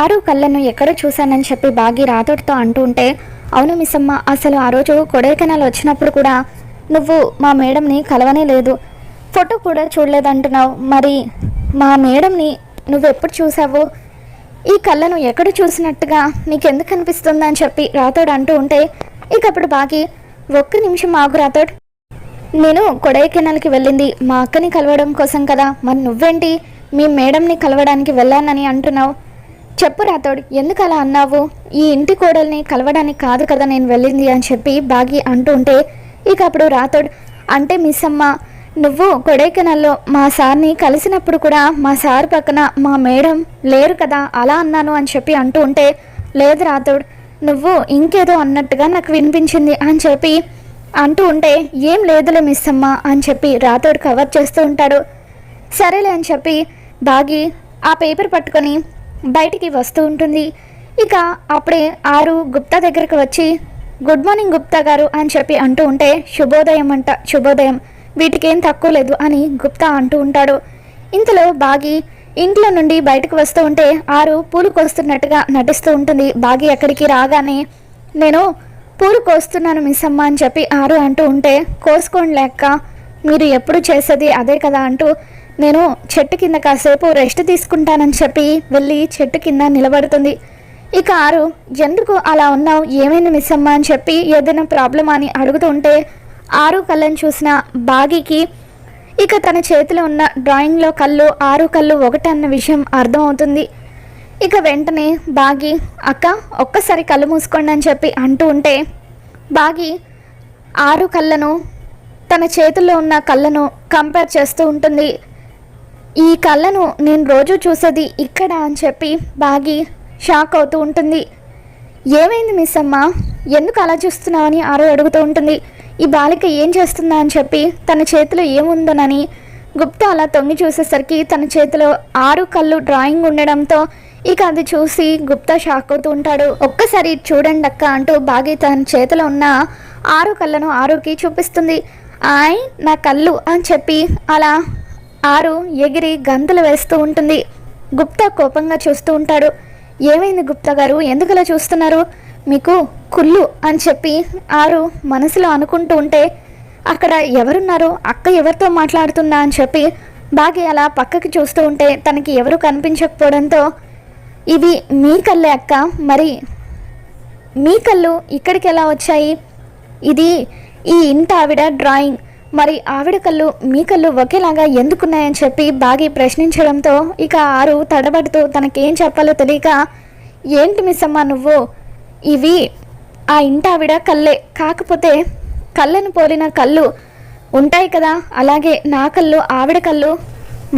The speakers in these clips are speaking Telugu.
ఆరు కళ్ళను ఎక్కడ చూశానని చెప్పి బాగి రాతోడితో అంటూ ఉంటే, అవును మిస్సమ్మ, అసలు ఆ రోజు కొడైకెనాల్ వచ్చినప్పుడు కూడా నువ్వు మా మేడంని కలవనే లేదు, ఫోటో కూడా చూడలేదంటున్నావు. మరి మా మేడంని నువ్వెప్పుడు చూసావు? ఈ కళ్ళను ఎక్కడ చూసినట్టుగా నీకెందుకు అనిపిస్తుంది అని చెప్పి రాతోడు అంటూ ఉంటే, ఇక అప్పుడు బాగి, ఒక్క నిమిషం ఆగు రాతోడ్, నేను కొడైకెనాల్కి వెళ్ళింది మా అక్కని కలవడం కోసం కదా, మరి నువ్వేంటి మీ మేడంని కలవడానికి వెళ్ళానని అంటున్నావు? చెప్పు రాతోడ్, ఎందుకు అలా అన్నావు? ఈ ఇంటి కోడల్ని కలవడానికి కాదు కదా నేను వెళ్ళింది అని చెప్పి బాగి అంటూ ఉంటే, ఇక అప్పుడు రాతోడ్, అంటే మిస్సమ్మ, నువ్వు కొడైకెనాల్లో మా సార్ని కలిసినప్పుడు కూడా మా సార్ పక్కన మా మేడం లేరు కదా, అలా అన్నాను అని చెప్పి అంటూ ఉంటే, లేదు రాతోడ్, నువ్వు ఇంకేదో అన్నట్టుగా నాకు వినిపించింది అని చెప్పి అంటూ ఉంటే, ఏం లేదులే మిస్సమ్మ అని చెప్పి రాతోడ్ కవర్ చేస్తూ ఉంటాడు. సరేలే అని చెప్పి బాగి ఆ పేపర్ పట్టుకొని బయటికి వస్తూ ఉంటుంది. ఇక అప్పుడే ఆరు గుప్తా దగ్గరకు వచ్చి, గుడ్ మార్నింగ్ గుప్తా గారు అని చెప్పి అంటూ ఉంటే, శుభోదయం అంట, శుభోదయం, వీటికేం తక్కువ లేదు అని గుప్తా అంటూ ఉంటాడు. ఇంతలో బాగి ఇంట్లో నుండి బయటకు వస్తూ ఉంటే ఆరు పూలు కోస్తున్నట్టుగా నటిస్తూ ఉంటుంది. బాగి అక్కడికి రాగానే, నేను పూలు కోస్తున్నాను మిస్సమ్మ అని చెప్పి ఆరు అంటూ ఉంటే, కోసుకోండి లెక్క, మీరు ఎప్పుడు చేసేది అదే కదా అంటూ, నేను చెట్టు కింద కాసేపు రెస్ట్ తీసుకుంటానని చెప్పి వెళ్ళి చెట్టు కింద నిలబడుతుంది. ఇక ఆరు, ఎందుకు అలా ఉన్నావు, ఏమైంది మిస్సమ్మ అని చెప్పి ఏదైనా ప్రాబ్లమ్ అని అడుగుతూ ఉంటే, ఆరు కళ్ళని చూసిన బాగికి ఇక తన చేతిలో ఉన్న డ్రాయింగ్లో కళ్ళు ఆరు కళ్ళు ఒకటన్న విషయం అర్థమవుతుంది. ఇక వెంటనే బాగి, అక్క ఒక్కసారి కళ్ళు మూసుకోండి అని చెప్పి అంటూ ఉంటే, బాగి ఆరు కళ్ళను తన చేతుల్లో ఉన్న కళ్ళను కంపేర్ చేస్తూ ఉంటుంది. ఈ కళ్ళను నేను రోజు చూసేది ఇక్కడ అని చెప్పి బాగి షాక్ అవుతూ ఉంటుంది. ఏమైంది మిస్సమ్మ, ఎందుకు అలా చూస్తున్నావని ఆరు అడుగుతూ ఉంటుంది. ఈ బాలిక ఏం చేస్తుందా అని చెప్పి తన చేతిలో ఏముందోనని గుప్తా అలా తొంగి చూసేసరికి తన చేతిలో ఆరు కళ్ళు డ్రాయింగ్ ఉండడంతో ఇక అది చూసి గుప్తా షాక్ అవుతూ ఉంటాడు. ఒక్కసారి చూడండి అక్క అంటూ బాగి తన చేతిలో ఉన్న ఆరు కళ్ళను ఆరుకి చూపిస్తుంది. ఆయ్ నా కళ్ళు అని చెప్పి అలా ఆరు ఎగిరి గంతులు వేస్తూ ఉంటుంది. గుప్తా కోపంగా చూస్తూ ఉంటాడు. ఏమైంది గుప్తా గారు, ఎందుకు అలా చూస్తున్నారు, మీకు కుళ్ళు అని చెప్పి ఆరు మనసులో అనుకుంటూ ఉంటే, అక్కడ ఎవరున్నారు, అక్క ఎవరితో మాట్లాడుతుందా అని చెప్పి బాగి అలా పక్కకి చూస్తూ ఉంటే తనకి ఎవరు కనిపించకపోవడంతో, ఇవి మీ కళ్ళే అక్క, మరి మీ కళ్ళు ఇక్కడికి ఎలా వచ్చాయి, ఇది ఈ ఇంటి ఆవిడ డ్రాయింగ్, మరి ఆవిడ కళ్ళు మీ కళ్ళు ఒకేలాగా ఎందుకున్నాయని చెప్పి బాగి ప్రశ్నించడంతో ఇక ఆరు తడబడుతూ తనకేం చెప్పాలో తెలియక, ఏంటి మిస్సమ్మ నువ్వు, ఇవి ఆ ఇంటి ఆవిడ కళ్ళే, కాకపోతే కళ్ళను పోలిన కళ్ళు ఉంటాయి కదా, అలాగే నా కళ్ళు ఆవిడ కళ్ళు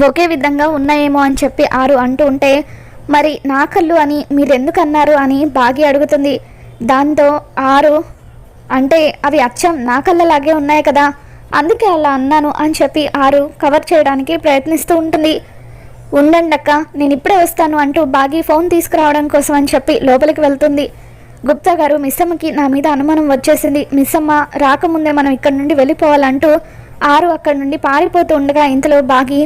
ఒకే విధంగా ఉన్నాయేమో అని చెప్పి ఆరు అంటూ ఉంటే, మరి నా కళ్ళు అని మీరెందుకు అన్నారు అని బాగి అడుగుతుంది. దాంతో ఆరు, అంటే అవి అచ్చం నా కళ్ళలాగే ఉన్నాయి కదా, అందుకే అలా అన్నాను అని చెప్పి ఆరు కవర్ చేయడానికి ప్రయత్నిస్తూ ఉంటుంది. ఉండండి అక్క, నేను ఇప్పుడే వస్తాను అంటూ బాగి ఫోన్ తీసుకురావడం కోసం అని చెప్పి లోపలికి వెళ్తుంది. గుప్తా గారు, మిస్సమ్మకి నా మీద అనుమానం వచ్చేసింది, మిస్సమ్మ రాకముందే మనం ఇక్కడ నుండి వెళ్ళిపోవాలంటూ ఆరు అక్కడ నుండి పారిపోతూ ఉండగా ఇంతలో బాగి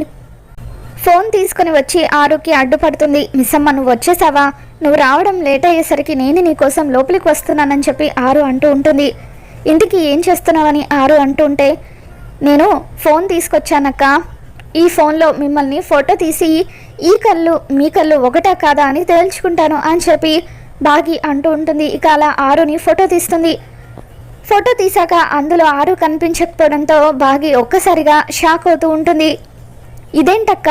ఫోన్ తీసుకుని వచ్చి ఆరుకి అడ్డుపడుతుంది. మిస్సమ్మ నువ్వు వచ్చేసావా, నువ్వు రావడం లేట్ అయ్యేసరికి నేను నీకోసం లోపలికి వస్తున్నానని చెప్పి ఆరు అంటూ ఉంటుంది. ఇంటికి ఏం చేస్తున్నావని ఆరు అంటుంటే, నేను ఫోన్ తీసుకొచ్చానక్క, ఈ ఫోన్లో మిమ్మల్ని ఫోటో తీసి ఈ కళ్ళు మీ కళ్ళు ఒకటా కాదా అని తేల్చుకుంటాను అని చెప్పి బాగి అంటూ ఉంటుంది. ఇక అలా ఆరుని ఫోటో తీస్తుంది. ఫోటో తీసాక అందులో ఆరు కనిపించకపోవడంతో బాగి ఒక్కసారిగా షాక్ అవుతూ ఉంటుంది. ఇదేంటక్క,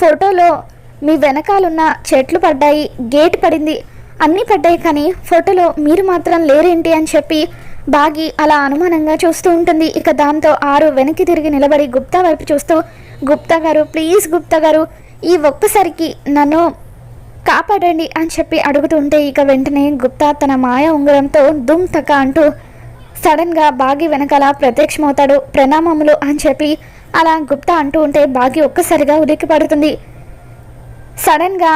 ఫోటోలో మీ వెనకాలన్న చెట్లు పడ్డాయి, గేట్ పడింది, అన్నీ పడ్డాయి, కానీ ఫోటోలో మీరు మాత్రం లేరేంటి అని చెప్పి బాగి అలా అనుమానంగా చూస్తూ ఉంటుంది. ఇక దాంతో ఆరు వెనక్కి తిరిగి నిలబడి గుప్తా వైపు చూస్తూ, గుప్తా గారు ప్లీజ్ గుప్తా గారు, ఈ ఒక్కసారికి నన్ను కాపాడండి అని చెప్పి అడుగుతుంటే ఇక వెంటనే గుప్తా తన మాయ ఉంగరంతో దుమ్ తక అంటూ సడన్గా బాగి వెనకాల ప్రత్యక్షమవుతాడు. ప్రణామములు అని చెప్పి అలా గుప్తా అంటూ ఉంటే బాగి ఒక్కసారిగా ఉలిక్కి పడుతుంది. సడన్గా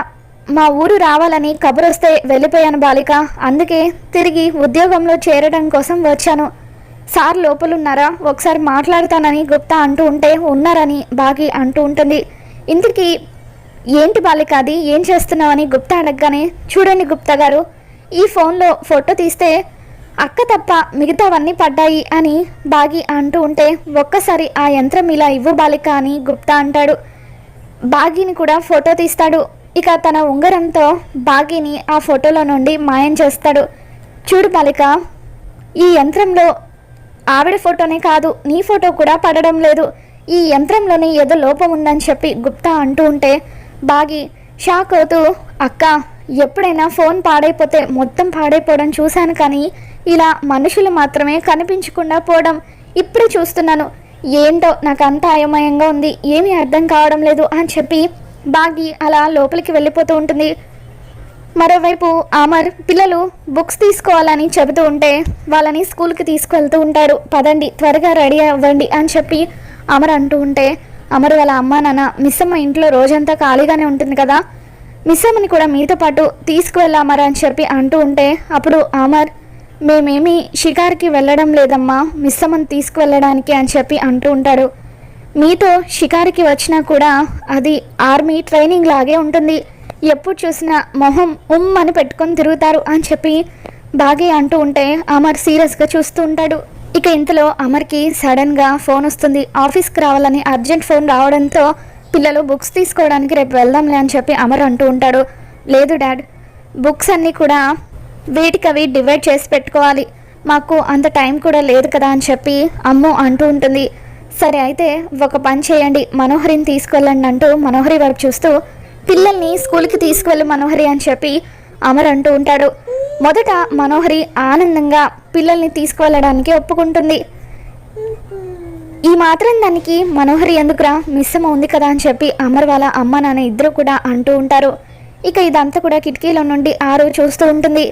మా ఊరు రావాలని కబురు వస్తే వెళ్ళిపోయాను బాలిక, అందుకే తిరిగి ఉద్యోగంలో చేరడం కోసం వచ్చాను, సార్ లోపలున్నారా, ఒకసారి మాట్లాడతానని గుప్తా అంటూ ఉంటే ఉన్నారని బాగి అంటూ ఉంటుంది. ఇంతకీ ఏంటి బాలిక అది, ఏం చేస్తున్నావని గుప్తా అడగగానే, చూడండి గుప్తా గారు, ఈ ఫోన్లో ఫోటో తీస్తే అక్క తప్ప మిగతావన్నీ పడ్డాయి అని బాగి అంటూ ఉంటే, ఒక్కసారి ఆ యంత్రం ఇలా ఇవ్వు బాలిక అని గుప్తా అంటాడు. బాగిని కూడా ఫోటో తీస్తాడు. ఇక తన ఉంగరంతో బాగిని ఆ ఫోటోలో నుండి మాయం చేస్తాడు. చూడు బాలిక, ఈ యంత్రంలో ఆవిడ ఫోటోనే కాదు, నీ ఫోటో కూడా పడడం లేదు. ఈ యంత్రంలోనే ఏదో లోపం ఉందని చెప్పి గుప్తా అంటూ ఉంటే బాగి షాక్ అవుతూ, అక్క, ఎప్పుడైనా ఫోన్ పాడైపోతే మొత్తం పాడైపోవడం చూశాను, కానీ ఇలా మనుషులు మాత్రమే కనిపించకుండా పోవడం ఇప్పుడు చూస్తున్నాను. ఏంటో నాకు అంత అయోమయంగా ఉంది, ఏమీ అర్థం కావడం లేదు అని చెప్పి బాగి అలా లోపలికి వెళ్ళిపోతూ ఉంటుంది. మరోవైపు అమర్ పిల్లలు బుక్స్ తీసుకోవాలని చెబుతూ ఉంటే వాళ్ళని స్కూల్కి తీసుకువెళ్తూ ఉంటాడు. పదండి, త్వరగా రెడీ అవ్వండి అని చెప్పి అమర్ అంటూ ఉంటే, అమర్ వాళ్ళ అమ్మ నాన్న మిస్సమ్మ ఇంట్లో రోజంతా ఖాళీగానే ఉంటుంది కదా, మిస్సమ్మని కూడా మీతో పాటు తీసుకువెళ్ళామర్ అని చెప్పి అంటూ ఉంటే, అప్పుడు అమర్, మేమేమీ షికార్కి వెళ్ళడం లేదమ్మా, మిస్సమ్మని తీసుకువెళ్ళడానికి అని చెప్పి అంటూ ఉంటాడు. మీతో షికారికి వచ్చినా కూడా అది ఆర్మీ ట్రైనింగ్ లాగే ఉంటుంది, ఎప్పుడు చూసినా మొహం అని పెట్టుకొని తిరుగుతారు అని చెప్పి బాగి అంటూ ఉంటే అమర్ సీరియస్గా చూస్తూ ఉంటాడు. ఇక ఇంతలో అమర్కి సడన్గా ఫోన్ వస్తుంది. ఆఫీస్కి రావాలని అర్జెంట్ ఫోన్ రావడంతో పిల్లలు బుక్స్ తీసుకోవడానికి రేపు వెళ్దాంలే అని చెప్పి అమర్ అంటూ ఉంటాడు. లేదు డాడ్, బుక్స్ అన్నీ కూడా వేటికవి డివైడ్ చేసి పెట్టుకోవాలి, మాకు అంత టైం కూడా లేదు కదా అని చెప్పి అమ్ము అంటూ ఉంటుంది. సరే అయితే ఒక పని చేయండి, మనోహరిని తీసుకువెళ్ళండి అంటూ మనోహరి వైపు చూస్తూ, పిల్లల్ని స్కూల్కి తీసుకువెళ్ళి మనోహరి అని చెప్పి అమర్ అంటూ ఉంటాడు. మొదట మనోహరి ఆనందంగా పిల్లల్ని తీసుకువెళ్ళడానికి ఒప్పుకుంటుంది. ఈ మాత్రం దానికి మనోహరి ఎందుకురా, మిస్సమ్మ ఉంది కదా అని చెప్పి అమర్ వాళ్ళ అమ్మ నాన్న ఇద్దరు కూడా అంటూ ఉంటారు. ఇక ఇదంతా కూడా కిటికీలో నుండి ఆరు చూస్తూ ఉంటుంది.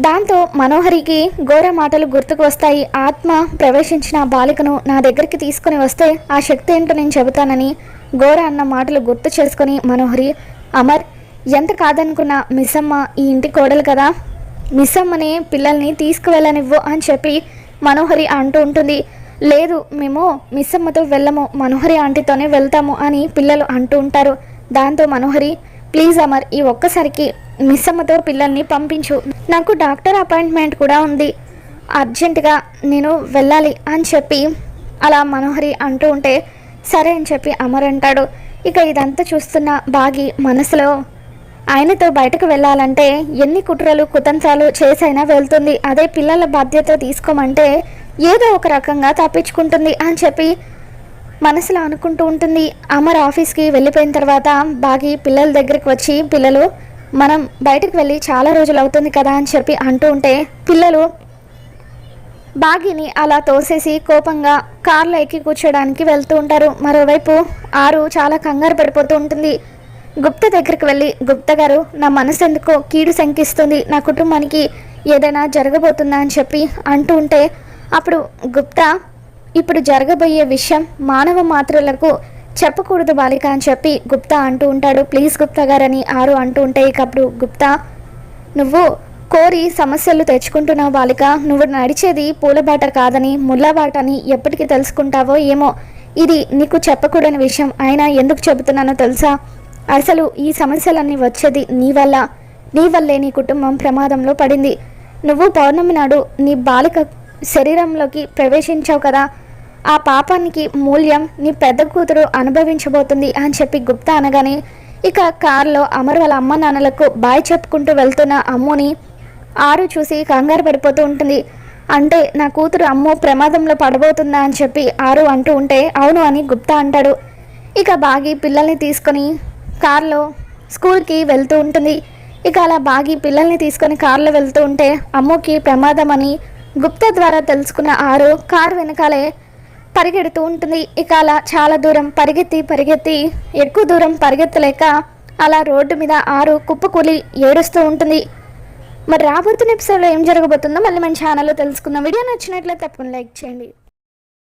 దాంతో మనోహరికి ఘోర మాటలు గుర్తుకు వస్తాయి. ఆత్మ ప్రవేశించిన బాలికను నా దగ్గరికి తీసుకుని వస్తే ఆ శక్తి ఏంటో నేను చెబుతానని ఘోర అన్న మాటలు గుర్తు చేసుకుని మనోహరి, అమర్, ఎంత కాదనుకున్నా మిస్సమ్మ ఈ ఇంటి కోడలు కదా, మిస్సమ్మనే పిల్లల్ని తీసుకువెళ్ళనివ్వు అని చెప్పి మనోహరి అంటూ ఉంటుంది. లేదు, మేము మిస్సమ్మతో వెళ్ళము, మనోహరి ఆంటీతోనే వెళ్తాము అని పిల్లలు అంటూ ఉంటారు. దాంతో మనోహరి, ప్లీజ్ అమర్, ఈ ఒక్కసారికి మిస్సమ్మతో పిల్లల్ని పంపించు, నాకు డాక్టర్ అపాయింట్మెంట్ కూడా ఉంది, అర్జెంటుగా నేను వెళ్ళాలి అని చెప్పి అలా మనోహరి అంటూ ఉంటే సరే అని చెప్పి అమర్ అంటాడు. ఇక ఇదంతా చూస్తున్న బాగి మనసులో, ఆయనతో బయటకు వెళ్ళాలంటే ఎన్ని కుట్రలు కుతంత్రాలు చేసైనా వెళ్తుంది, అదే పిల్లల బాధ్యత తీసుకోమంటే ఏదో ఒక రకంగా తప్పించుకుంటుంది అని చెప్పి మనసులో అనుకుంటూ ఉంటుంది. అమర్ ఆఫీస్కి వెళ్ళిపోయిన తర్వాత బాగి పిల్లల దగ్గరికి వచ్చి, పిల్లలు మనం బయటకు వెళ్ళి చాలా రోజులు అవుతుంది కదా అని చెప్పి అంటూ ఉంటే పిల్లలు బాగిని అలా తోసేసి కోపంగా కార్లో ఎక్కి కూర్చోడానికి వెళ్తూ ఉంటారు. మరోవైపు ఆరు చాలా కంగారు పడిపోతూ ఉంటుంది. గుప్తా దగ్గరికి వెళ్ళి, గుప్తా గారు, నా మనసు ఎందుకో కీడు శంకిస్తుంది, నా కుటుంబానికి ఏదైనా జరగబోతుందా అని చెప్పి అంటూ ఉంటే అప్పుడు గుప్తా, ఇప్పుడు జరగబోయే విషయం మానవ మాత్రలకు చెప్పకూడదు బాలిక అని చెప్పి గుప్తా అంటూ ఉంటాడు. ప్లీజ్ గుప్తా గారని ఆరు అంటూ ఉంటే ఇక అప్పుడు గుప్తా, నువ్వు కోరి సమస్యలు తెచ్చుకుంటున్నావు బాలిక, నువ్వు నడిచేది పూలబాట కాదని ముళ్ళబాటని ఎప్పటికీ తెలుసుకుంటావో ఏమో, ఇది నీకు చెప్పకూడని విషయం, అయినా ఎందుకు చెబుతున్నానో తెలుసా, అసలు ఈ సమస్యలన్నీ వచ్చేది నీ వల్లే నీ కుటుంబం ప్రమాదంలో పడింది, నువ్వు పౌర్ణమి నాడు నీ బాలిక శరీరంలోకి ప్రవేశించావు కదా, ఆ పాపానికి మూల్యం నీ పెద్ద కూతురు అనుభవించబోతుంది అని చెప్పి గుప్తా అనగానే ఇక కారులో అమర్ వాళ్ళ అమ్మ నాన్నలకు బాయ్ చెప్పుకుంటూ వెళ్తున్న అమ్ముని ఆరు చూసి కంగారు పడిపోతూ ఉంటుంది. అంటే నా కూతురు అమ్ము ప్రమాదంలో పడబోతుందా అని చెప్పి ఆరు అంటూ ఉంటే అవును అని గుప్తా అంటాడు. ఇక బాగి పిల్లల్ని తీసుకొని కారులో స్కూల్కి వెళ్తూ ఉంటుంది. ఇక అలా బాగి పిల్లల్ని తీసుకొని కారులో వెళ్తూ ఉంటే అమ్ముకి ప్రమాదం అని గుప్తా ద్వారా తెలుసుకున్న ఆరు కారు వెనకాలే పరిగెడుతూ ఉంటుంది. ఇక అలా చాలా దూరం పరిగెత్తి ఎక్కువ దూరం పరిగెత్తలేక అలా రోడ్డు మీద ఆరు కుప్పకూలి ఏడుస్తూ ఉంటుంది. మరి రాబోతున్న ఎపిసోడ్లో ఏం జరగబోతుందో మళ్ళీ మన ఛానల్లో తెలుసుకుందాం. వీడియో నచ్చినట్లయితే తప్పకుండా లైక్ చేయండి.